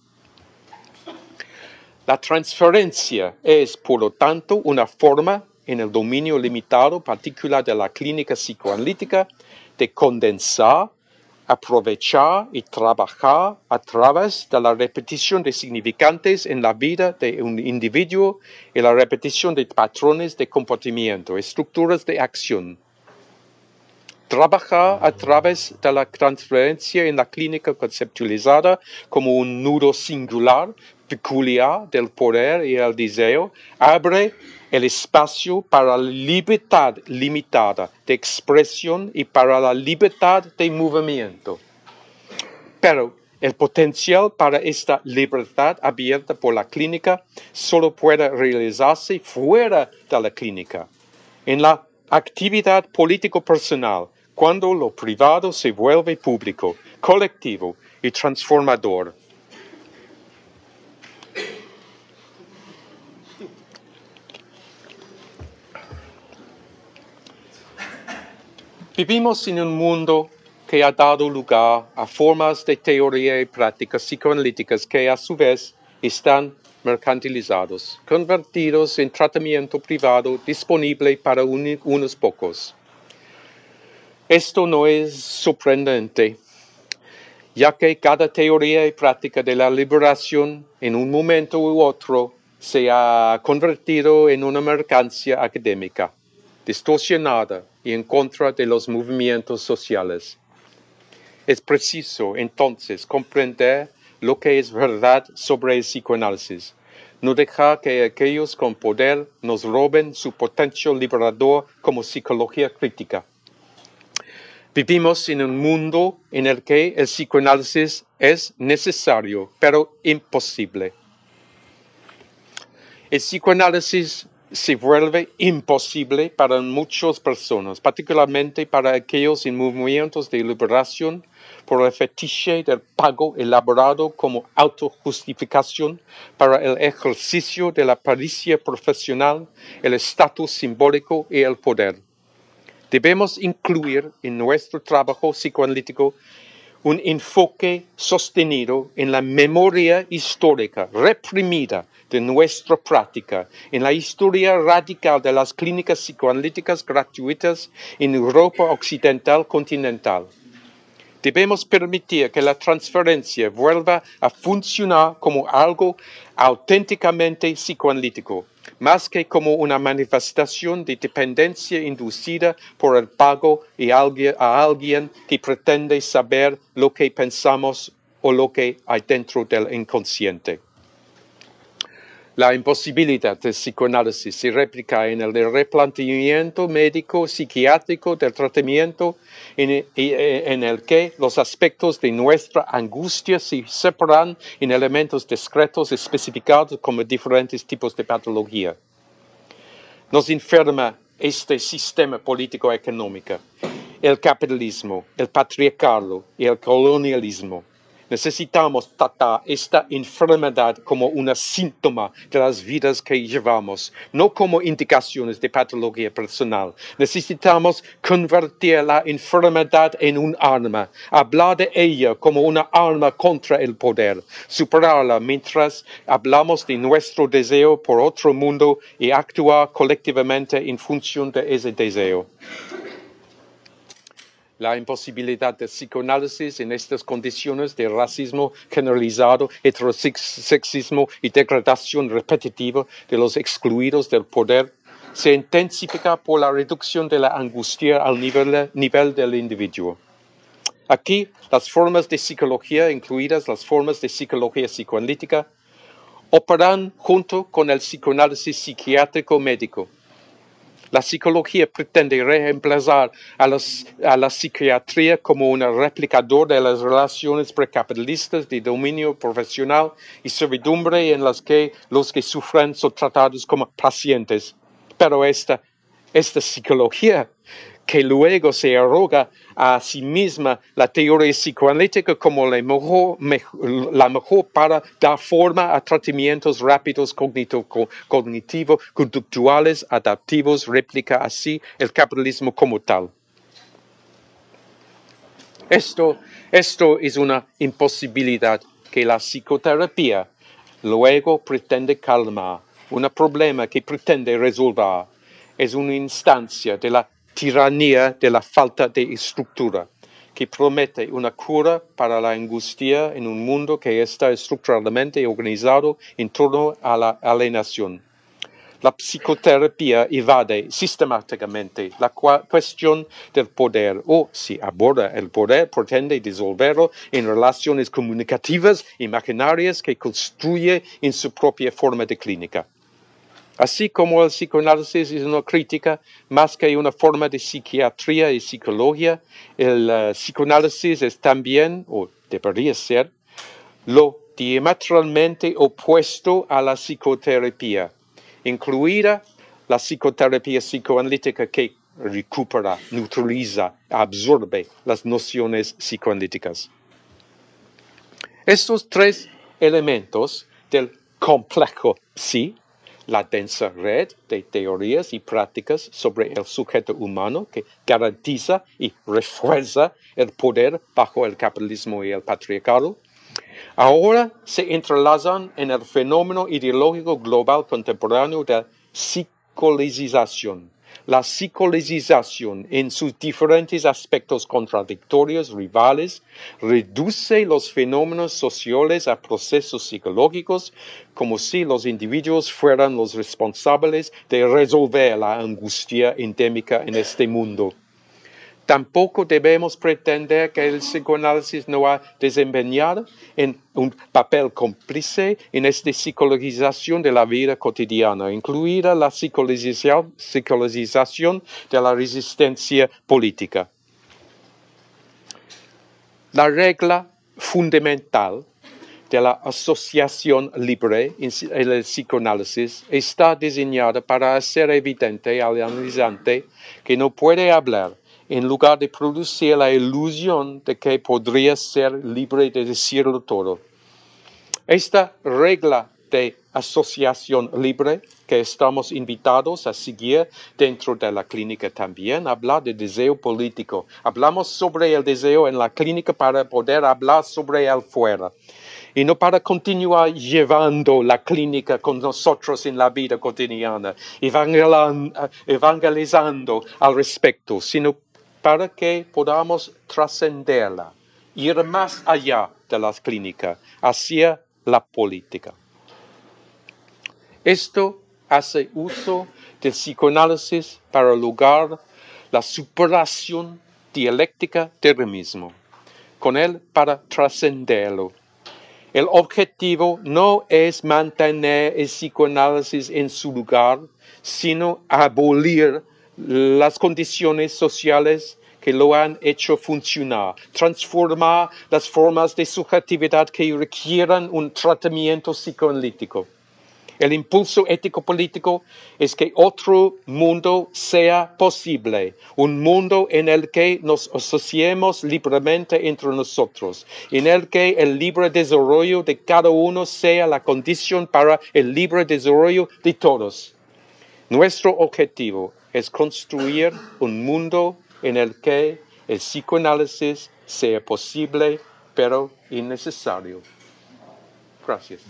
La transferencia es, por lo tanto, una forma en el dominio limitado particular de la clínica psicoanalítica de condensar, aprovechar y trabajar a través de la repetición de significantes en la vida de un individuo y la repetición de patrones de comportamiento, estructuras de acción. trabajar a través de la transferencia en la clínica conceptualizada como un nudo singular, peculiar del poder y el deseo, abre el espacio para la libertad limitada de expresión y para la libertad de movimiento. Pero el potencial para esta libertad abierta por la clínica solo puede realizarse fuera de la clínica, en la actividad político-personal, cuando lo privado se vuelve público, colectivo y transformador. Vivimos en un mundo que ha dado lugar a formas de teoría y prácticas psicoanalíticas que a su vez están mercantilizados, convertidos en tratamiento privado disponible para unos pocos. Esto no es sorprendente, ya que cada teoría y práctica de la liberación en un momento u otro se ha convertido en una mercancía académica, distorsionada y en contra de los movimientos sociales. Es preciso, entonces, comprender lo que es verdad sobre el psicoanálisis, no dejar que aquellos con poder nos roben su potencial liberador como psicología crítica. Vivimos en un mundo en el que el psicoanálisis es necesario, pero imposible. El psicoanálisis se vuelve imposible para muchas personas, particularmente para aquellos en movimientos de liberación por el fetiche del pago elaborado como autojustificación para el ejercicio de la pericia profesional, el estatus simbólico y el poder. Debemos incluir en nuestro trabajo psicoanalítico un enfoque sostenido en la memoria histórica reprimida de nuestra práctica, en la historia radical de las clínicas psicoanalíticas gratuitas en Europa occidental continental. Debemos permitir que la transferencia vuelva a funcionar como algo auténticamente psicoanalítico, más que como una manifestación de dependencia inducida por el pago a alguien que pretende saber lo que pensamos o lo que hay dentro del inconsciente. La imposibilidad del psicoanálisis se replica en el replanteamiento médico-psiquiátrico del tratamiento en el que los aspectos de nuestra angustia se separan en elementos discretos especificados como diferentes tipos de patología. Nos enferma este sistema político-económico, el capitalismo, el patriarcado y el colonialismo. Necesitamos tratar esta enfermedad como un síntoma de las vidas que llevamos, no como indicaciones de patología personal. Necesitamos convertir la enfermedad en un arma, hablar de ella como una arma contra el poder, superarla mientras hablamos de nuestro deseo por otro mundo y actuar colectivamente en función de ese deseo. La imposibilidad del psicoanálisis en estas condiciones de racismo generalizado, heterosexismo y degradación repetitiva de los excluidos del poder se intensifica por la reducción de la angustia al nivel del individuo. Aquí, las formas de psicología, incluidas las formas de psicología psicoanalítica, operan junto con el psicoanálisis psiquiátrico médico. La psicología pretende reemplazar a la psiquiatría como un replicador de las relaciones precapitalistas de dominio profesional y servidumbre en las que los que sufren son tratados como pacientes. Pero esta psicología que luego se arroga a sí misma la teoría psicoanalítica como la mejor para dar forma a tratamientos rápidos cognitivo-conductuales, adaptivos, replica así el capitalismo como tal. Esto es una imposibilidad que la psicoterapia luego pretende calmar, un problema que pretende resolver. Es una instancia de la tiranía de la falta de estructura, que promete una cura para la angustia en un mundo que está estructuralmente organizado en torno a la alienación. La psicoterapia evade sistemáticamente la cuestión del poder o, si aborda el poder, pretende disolverlo en relaciones comunicativas imaginarias que construye en su propia forma de clínica. Así como el psicoanálisis es una crítica más que una forma de psiquiatría y psicología, el psicoanálisis es también, o debería ser, lo diametralmente opuesto a la psicoterapia, incluida la psicoterapia psicoanalítica que recupera, neutraliza, absorbe las nociones psicoanalíticas. Estos tres elementos del complejo psi, la densa red de teorías y prácticas sobre el sujeto humano que garantiza y refuerza el poder bajo el capitalismo y el patriarcado, ahora se entrelazan en el fenómeno ideológico global contemporáneo de psicologización. La psicologización en sus diferentes aspectos contradictorios, rivales, reduce los fenómenos sociales a procesos psicológicos como si los individuos fueran los responsables de resolver la angustia endémica en este mundo. Tampoco debemos pretender que el psicoanálisis no ha desempeñado en un papel cómplice en esta psicologización de la vida cotidiana, incluida la psicologización de la resistencia política. La regla fundamental de la asociación libre en el psicoanálisis está diseñada para hacer evidente al analizante que no puede hablar en lugar de producir la ilusión de que podría ser libre de decirlo todo. Esta regla de asociación libre que estamos invitados a seguir dentro de la clínica también habla de deseo político. Hablamos sobre el deseo en la clínica para poder hablar sobre él fuera. Y no para continuar llevando la clínica con nosotros en la vida cotidiana, evangelizando al respecto, sino para que podamos trascenderla, ir más allá de la clínica, hacia la política. Esto hace uso del psicoanálisis para lograr la superación dialéctica del mismo, con él para trascenderlo. El objetivo no es mantener el psicoanálisis en su lugar, sino abolir las condiciones sociales que lo han hecho funcionar, transformar las formas de subjetividad que requieran un tratamiento psicoanalítico. El impulso ético-político es que otro mundo sea posible, un mundo en el que nos asociemos libremente entre nosotros, en el que el libre desarrollo de cada uno sea la condición para el libre desarrollo de todos. Nuestro objetivo es construir un mundo en el que el psicoanálisis sea posible, pero innecesario. Gracias.